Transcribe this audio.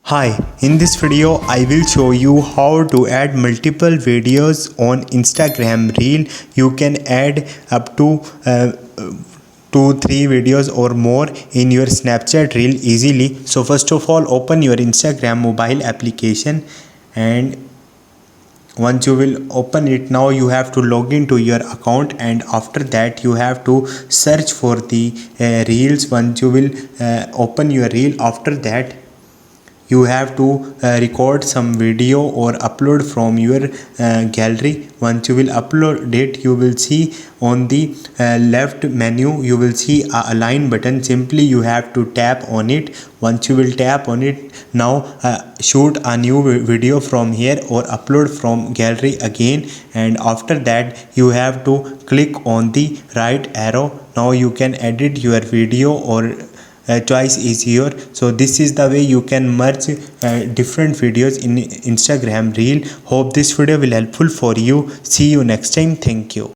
Hi, in this video I will show you how to add multiple videos on Instagram Reel. You can add up to 2-3 videos or more in your Snapchat Reel easily. So first of all, open your Instagram mobile application, and once you will open it, now you have to log into your account, and after that you have to search for the reels. Once you will open your reel, after that you have to record some video or upload from your gallery. Once you will upload it, you will see on the left menu you will see a align button. Simply you have to tap on it. Once you will tap on it, now shoot a new video from here or upload from gallery again, and after that you have to click on the right arrow. Now you can edit your video, or choice is here. So this is the way you can merge different videos in Instagram Reel. Hope this video will helpful for you. See you next time. Thank you.